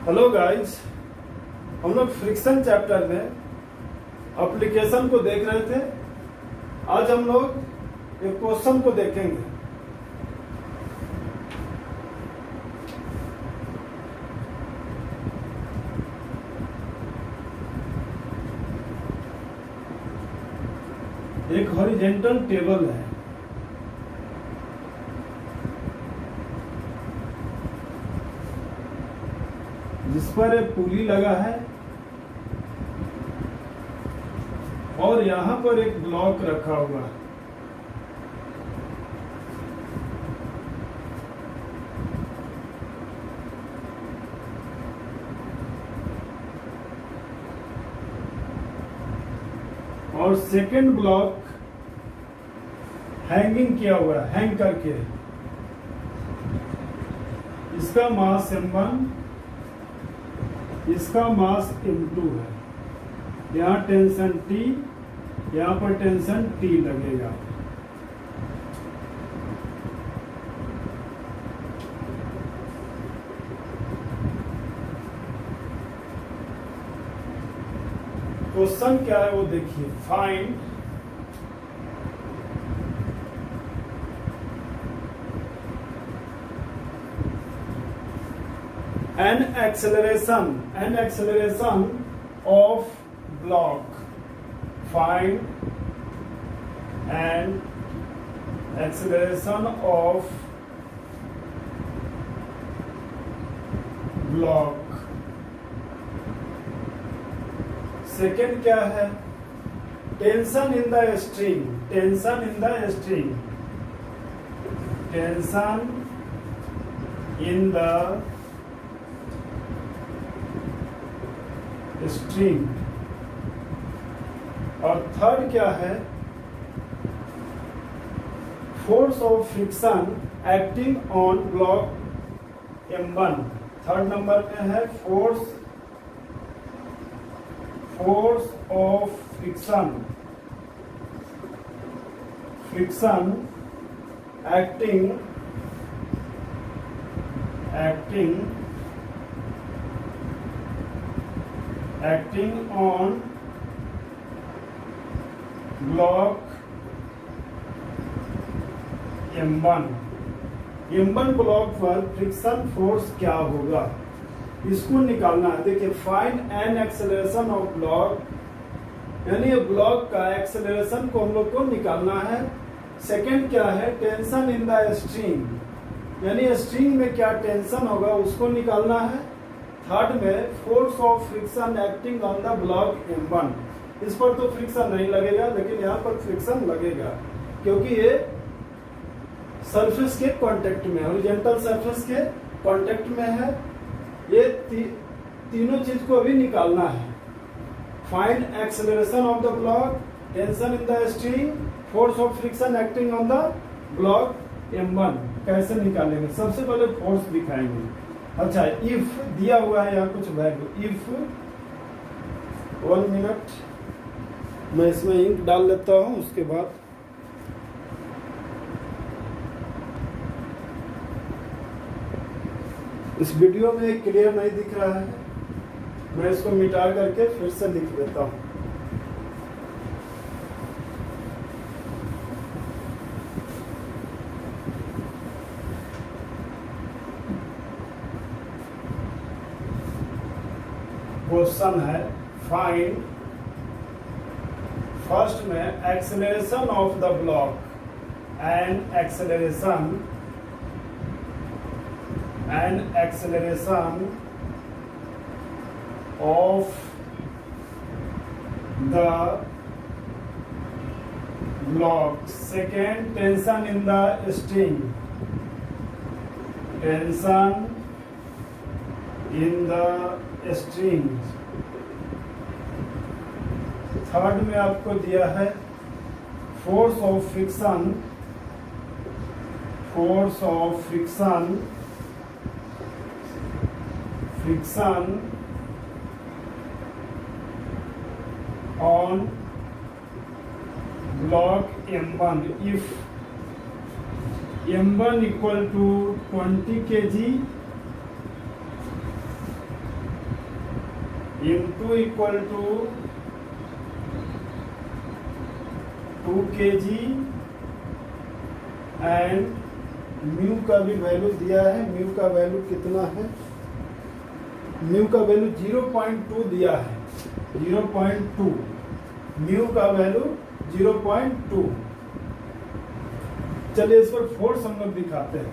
Hello guys, हम लोग friction chapter में एप्लीकेशन को देख रहे थे। आज हम लोग एक क्वेश्चन को देखेंगे। एक हॉरिजॉन्टल टेबल है, जिस पर एक पुली लगा है और यहां पर एक ब्लॉक रखा हुआ है। और सेकेंड ब्लॉक हैंगिंग किया हुआ है, हैंग करके। इसका मास m1, इसका मास m2 है। यहाँ टेंशन T, यहाँ पर टेंशन T लगेगा। क्वेश्चन क्या है वो देखिए। Find an acceleration of block. Find an acceleration of block. Second क्या है? Tension in the string. Tension in the string. Tension in the string. और थर्ड क्या है? Force of friction acting on block m1। Third number पे है force of friction acting on block m1 block पर friction force क्या होगा, इसको निकालना है। देखिए, find an acceleration of block, यानी ब्लॉक का एक्सेलरेशन को हम लोग को निकालना है। सेकंड क्या है? टेंशन इन द स्ट्रिंग, यानी स्ट्रिंग में क्या टेंशन होगा उसको निकालना है। थर्ड में force of friction acting on the block m1। इस पर तो फ्रिक्शन नहीं लगेगा, लेकिन यहाँ पर फ्रिक्शन लगेगा क्योंकि ये सरफेस के कांटेक्ट में, हॉरिजॉन्टल सरफेस के कांटेक्ट में है। ये तीनों चीज को भी निकालना है। Find acceleration of the block, tension in the string, force of friction acting on the block m1। कैसे निकालेंगे? सबसे पहले फोर्स दिखाएंगे। अच्छा, इफ दिया हुआ है यहाँ कुछ वैल्यू, इफ 1 मिनट मैं इसमें इंक डाल लेता हूँ, उसके बाद इस वीडियो में क्लियर नहीं दिख रहा है, मैं इसको मिटा करके फिर से लिख देता हूँ। क्वेश्चन है फाइंड, फर्स्ट में acceleration of the block and acceleration of the block. Second, tension in the string, tension in the string. Third में आपको दिया है force of friction on block m1 if m1 equal to 20 kg m2 equal to 2 kg and mu का भी value दिया है। Mu का value कितना है? म्यू का वैल्यू 0.2 दिया है, 0.2। म्यू का वैल्यू 0.2। चलिए इस पर फोर्स हम लोग दिखाते हैं।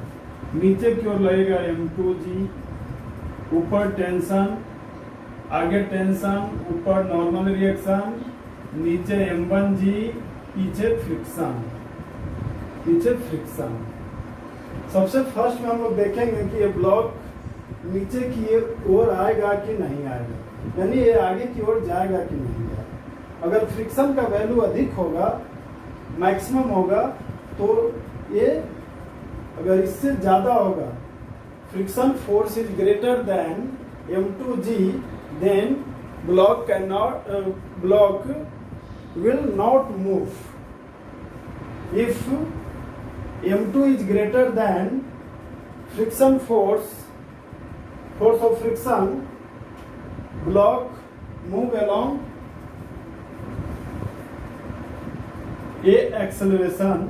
नीचे की ओर लगेगा m2g, ऊपर टेंशन, आगे टेंशन, ऊपर नॉर्मल रिएक्शन, नीचे m1g, पीछे फ्रिक्शन, पीछे फ्रिक्शन। सबसे फर्स्ट में हम लोग देखेंगे कि ये ब्लॉक नीचे की ओर आएगा कि नहीं आएगा, यानी ये आगे की ओर जाएगा कि नहीं जाएगा। अगर फ्रिक्शन का वैल्यू अधिक होगा, मैक्सिमम होगा, तो ये अगर इससे ज्यादा होगा, friction force is greater than m2g, then block can not, block will not move. If m2 is greater than friction force of friction, block move along a acceleration।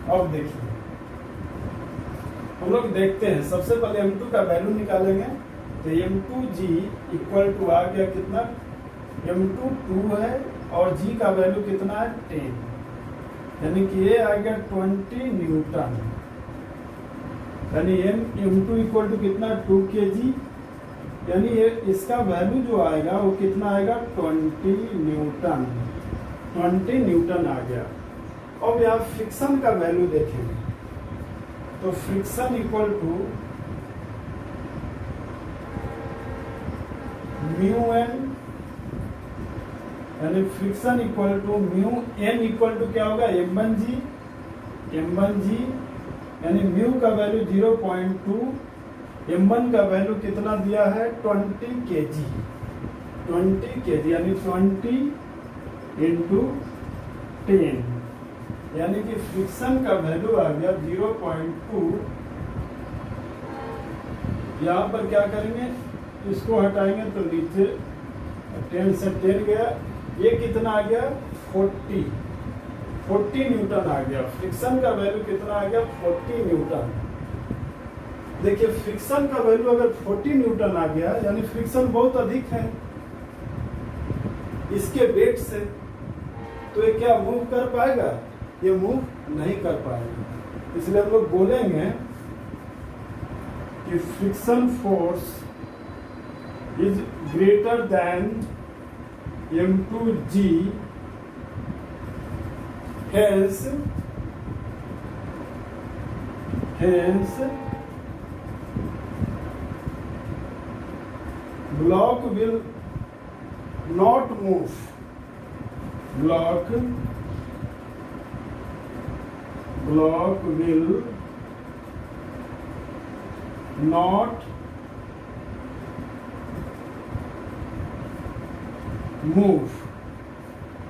अब देखिए हम लोग देखते हैं, सबसे पहले m2 का वैल्यू निकालेंगे। तो m2g इक्वल टू आ गया कितना? m2 2 है और g का वैल्यू कितना है? 10, यानी कि ये आ गया 20 न्यूटन। यानी m2 इक्वल टू कितना? 2 kg, यानी ये इसका वैल्यू जो आएगा वो कितना आएगा? 20 न्यूटन। 20 न्यूटन आ गया। अब यहाँ फ्रिक्शन का वैल्यू देखेंगे, तो friction equal to mu N, यानी friction equal to mu N equal to क्या होगा? m1g, m1g, यानी म्यू का वैल्यू 0.2, m1 का वैल्यू कितना दिया है? 20 kg, 20 kg, यानी 20 इंटू 10, यानी कि फ्रिक्शन का वैल्यू आ गया 0.2। यहाँ पर क्या करेंगे? इसको हटाएंगे तो नीचे 10 से 10 गया, ये कितना आ गया? 40 न्यूटन आ गया। फ्रिक्शन का वैल्यू कितना आ गया? 40 न्यूटन। देखिए फ्रिक्शन का वैल्यू अगर 40 न्यूटन आ गया, यानी फ्रिक्शन बहुत अधिक है इसके वेट से, तो ये क्या मूव कर पाएगा? ये मूव नहीं कर पाएगा। इसलिए हम लोग बोलेंगे कि friction force is greater than m2g, hence block will not move, block will not move.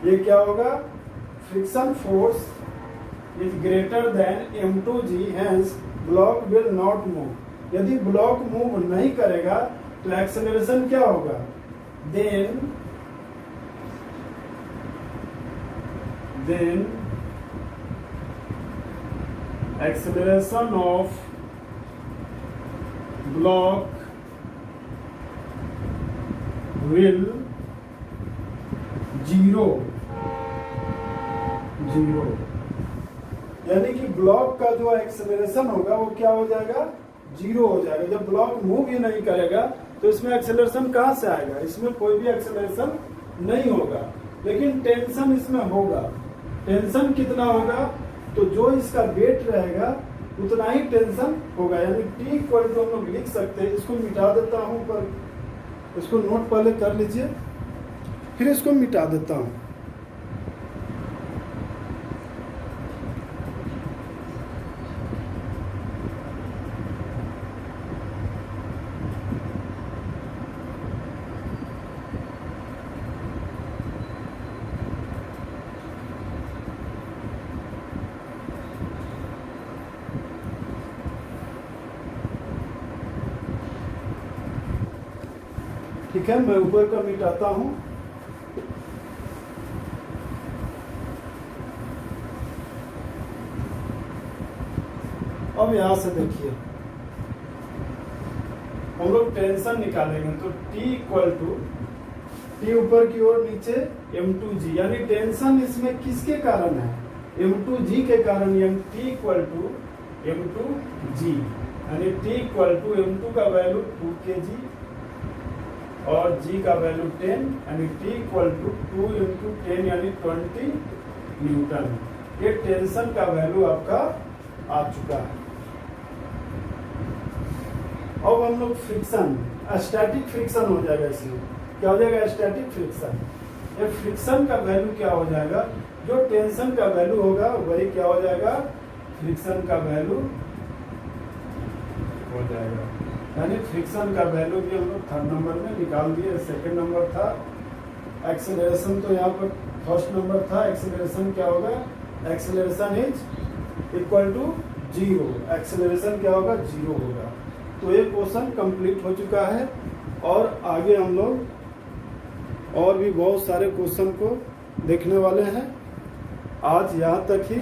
ये क्या होगा? Friction force is greater than m2g, hence block will not move. यदि ब्लॉक मूव नहीं करेगा तो एक्सेलरेशन क्या होगा? Then acceleration of block will zero, यानी कि ब्लॉक का जो एक्सेलरेशन होगा वो क्या हो जाएगा? जीरो हो जाएगा। जब ब्लॉक मूव ही नहीं करेगा तो इसमें एक्सेलरेशन कहाँ से आएगा? इसमें कोई भी एक्सेलरेशन नहीं होगा, लेकिन टेंशन इसमें होगा। टेंशन कितना होगा? तो जो इसका वेट रहेगा उतना ही टेंशन होगा, यानी T इक्वल टू हम लोग लिख सकते हैं। इसको मिटा देता हूं, पर इसको नोट पहले कर लीजिए, फिर इसको मिटा देता हूं। ठीक ठीक है, मैं ऊपर का मिटाता हूं। अब यहां से देखिए हम लोग टेंशन निकालेंगे, तो T इक्वल टू T ऊपर की ओर नीचे M2G, यानी टेंशन इसमें किसके कारण है? M2G के कारण, यानी T इक्वल टू M2G, यानी T इक्वल टू M2 का वैल्यू 2 kg और G का वैल्यू 10, यानी T इक्वल टू 2 into 10 यानी 20 न्यूटन। ये टेंशन का वैल्यू आपका आ चुका है। अब हम लोग फ्रिक्शन, स्टैटिक फ्रिक्शन हो जाएगा। इसमें क्या हो जाएगा? Static friction. ये फ्रिक्शन का वैल्यू क्या हो जाएगा? जो टेंशन का वैल्यू होगा वही क्या हो जाएगा? फ्रिक्शन का वैल्यू हो जाएगा। यानी फ्रिक्शन का वैल्यू भी हम लोग थर्ड नंबर में निकाल दिए। सेकंड नंबर था एक्सेलरेशन, तो यहाँ पर फर्स्ट नंबर था एक्सेलरेशन। क्या होगा? Acceleration is equal to 0। Acceleration क्या होगा? 0 होगा। तो ये क्वेश्चन कंप्लीट हो चुका है और आगे हम लोग और भी बहुत सारे क्वेश्चन को देखने वाले हैं। आज यहाँ तक ही।